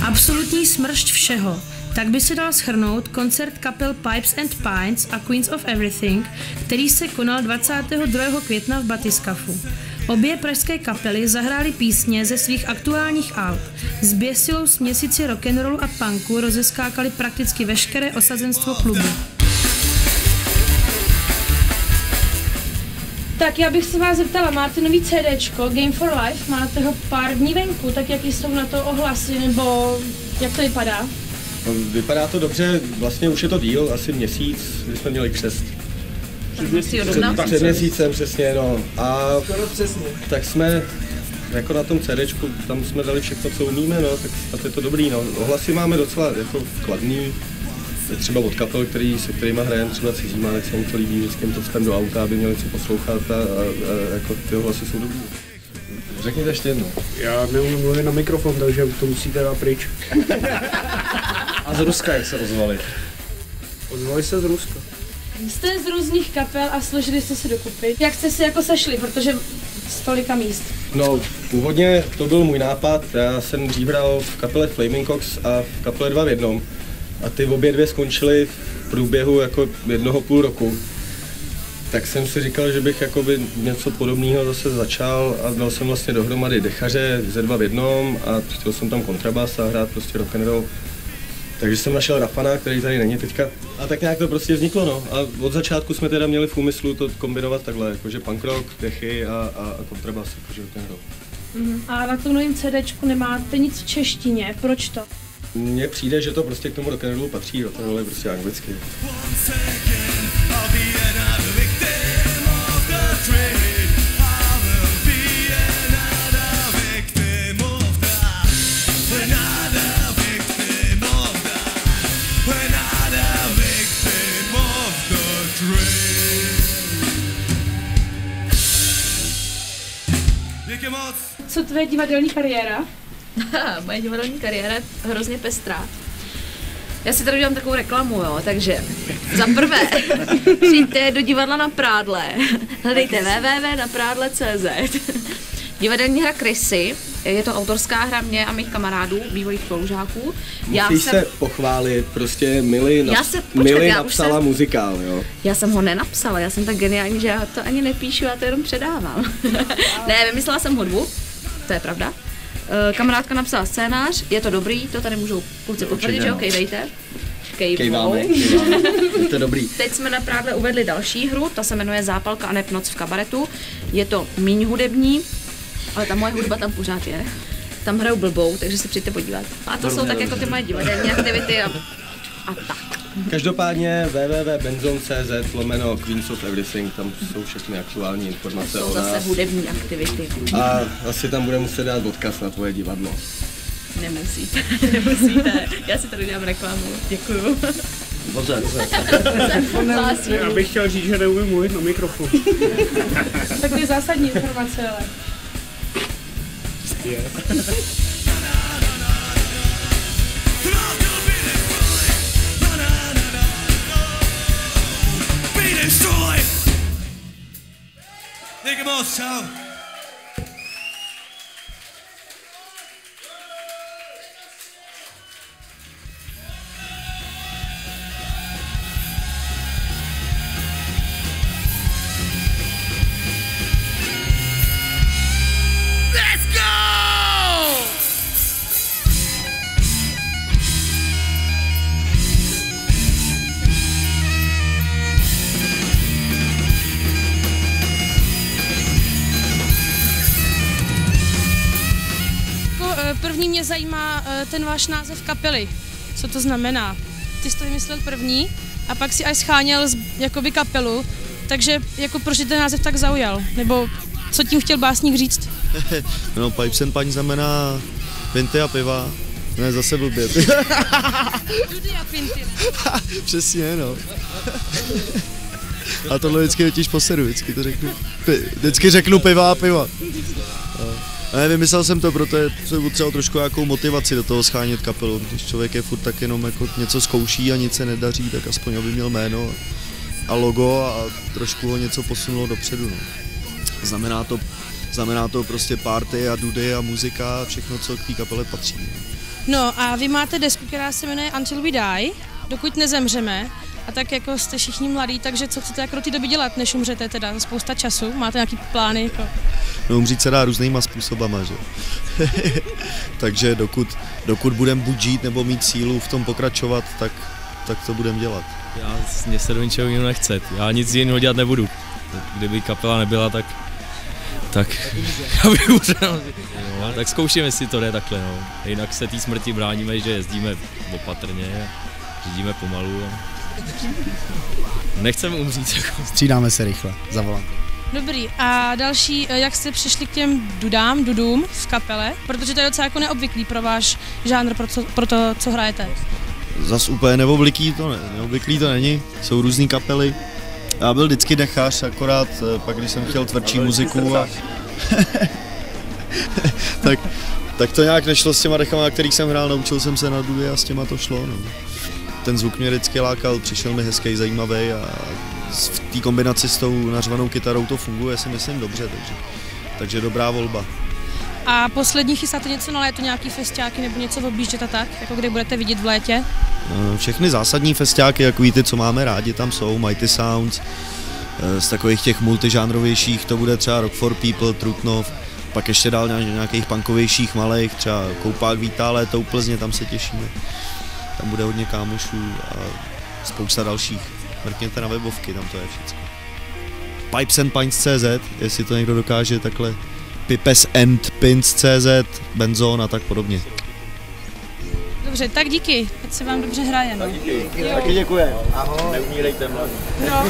Absolutní smršť všeho. Tak by se dal shrnout koncert kapel Pipes and Pints a Queens of Everything, který se konal 22. května v Batyskafu. Obě pražské kapely zahrály písně ze svých aktuálních alb. Zběsilou směsici rock'n'rollu a punku rozeskákali prakticky veškeré osazenstvo klubu. Tak já bych se vás zeptala, máte nový CDčko, Game for Life, máte ho pár dní venku, tak jaký jsou na to ohlasy, nebo jak to vypadá? Vypadá to dobře, vlastně už je to díl, asi měsíc, kdy jsme měli křest. Před měsícem, přesně, no. A tak jsme, jako na tom CDčku, tam jsme dali všechno, co umíme, no, tak snad je to dobrý, no. Ohlasy máme docela jako kladný, třeba od kapel, se kterýma hrajeme, třeba Cizíma, tak se jim to líbí, vždycky jim to vstem do auta, aby měli co poslouchat a jako ty ohlasy jsou dobrý. Řekněte ještě jedno. Já neumím mluvit na mikrofon, takže to musíte dát pryč. A z Ruska jak se ozvali? Ozvali se z Ruska. Jste z různých kapel a složili jste se dokupy. Jak jste si jako sešli, protože z tolika míst? No, původně to byl můj nápad, já jsem dřív hrál v kapele Flaming Cox a v kapele 2 v jednom. A ty obě dvě skončily v průběhu jako 1,5 roku. Tak jsem si říkal, že bych jakoby něco podobného zase začal a dal jsem vlastně dohromady dechaře ze 2 v jednom a chtěl jsem tam kontrabas a hrát prostě rock'n'roll. Takže jsem našel Rafana, který tady není teďka. A tak nějak to prostě vzniklo, no. A od začátku jsme teda měli v úmyslu to kombinovat takhle, jakože punk rock, dechy a kontrabas, jakože rock'n'roll. A na tom novém CDčku nemáte nic v češtině, proč to? Mně přijde, že to prostě k tomu rock'n'rollu patří, rock'n'roll je prostě anglicky. Co tvoje divadelní kariéra? Moje divadelní kariéra je hrozně pestrá. Já si tady udělám takovou reklamu, jo, takže za prvé přijďte do divadla Na Prádle, hledejte www.naprádle.cz. Divadelní hra Krysy, je to autorská hra mě a mých kamarádů, bývalých spolužáků. Musíš se pochválit, prostě Mili napsala muzikál, jo? Já jsem ho nenapsala, já jsem tak geniální, že já to ani nepíšu, já to jenom předávám. Ne, vymyslela jsem hudbu, to je pravda. Kamarádka napsala scénář, je to dobrý, to tady můžou kluci potvrdit, že jo, kejvejte. Kejváme, je to dobrý. Teď jsme na Prádle uvedli další hru, ta se jmenuje Zápalka a neb Noc v kabaretu. Je to míň hudební, ale ta moje hudba tam pořád je. Tam hraju blbou, takže se přijďte podívat. A to jsou tak jako ty moje divadelní aktivity a tak. Každopádně www.benzon.cz/Queens of Everything, tam jsou všechny aktuální informace o nás. Jsou zase hudební aktivity. A asi tam bude muset dát odkaz na tvoje divadlo. Nemusíte. Já si tady dělám reklamu. Děkuju. Dobře. Já bych chtěl říct, že neumím mluvit na mikrofon. Tak to je zásadní informace, ale. První mě zajímá ten váš název kapely. Co to znamená? Ty jsi to vymyslel první a pak si až scháněl jakoby kapelu, takže jako proč ten název tak zaujal? Nebo co tím chtěl básník říct? No, Pipes and Pints znamená pinty a piva. Ne, zase blbě. Dudy a pinty. Přesně, no. A tohle vždycky totiž posedu, vždycky řeknu piva a piva. Ne, vymyslel jsem to, protože jsem potřeboval trošku nějakou motivaci do toho schánět kapelu. Když člověk je furt tak jenom jako něco zkouší a nic se nedaří, tak aspoň aby měl jméno. a logo a trošku ho něco posunulo dopředu. No. Znamená to prostě party a dudy a muzika a všechno, co k té kapele patří. No a vy máte desku, která se jmenuje Until We Die, dokud nezemřeme. A tak jako jste všichni mladí, takže co chcete jako do té doby dělat, než umřete teda? Spousta času? Máte nějaký plány? Jako? No umřít se dá různýma způsobama, že? Takže dokud budeme buď žít nebo mít sílu v tom pokračovat, tak to budeme dělat. Mně se do ničeho jiného nechce, já nic jiného dělat nebudu. Kdyby kapela nebyla, tak já bych umřel. No, tak zkoušíme, jestli to jde takhle, no. Jinak se té smrti bráníme, že jezdíme opatrně, řídíme pomalu. Nechceme umřít. Jako. Střídáme se rychle, za volantem. Dobrý, a další, jak jste přišli k těm dudům v kapele, protože to je docela jako neobvyklý pro váš žánr, pro to, co hrajete. Zas úplně neobvyklý to není, jsou různý kapely. Já byl vždycky dechař, akorát pak když jsem chtěl tvrdší muziku a tak to nějak nešlo s těma dechama, na kterých jsem hrál, naučil jsem se na dudy a s těma to šlo. No. Ten zvuk mě vždycky lákal, přišel mi hezký, zajímavý a v té kombinaci s tou nařvanou kytarou to funguje, si myslím, dobře, takže dobrá volba. A poslední chystáte něco na léto, nějaký festiáky nebo něco objíždět tak, jako kde budete vidět v létě? Všechny zásadní festiáky, jako víte, co máme rádi, tam jsou Mighty Sounds, z takových těch multižánrovějších to bude třeba Rock for People, Trutnov, pak ještě dál nějakých punkovějších malých, třeba Koupák vítá léto u Plzně, tam se těšíme. Tam bude hodně kámošů a spousta dalších. Mrkněte na webovky, tam to je všechno. Pipesandpints.cz, jestli to někdo dokáže takhle. Pipesandpints.cz, Benzón a tak podobně. Dobře, tak díky, ať se vám dobře hraje. No. Taky děkuji. Ahoj. Neumírejte mladí. No.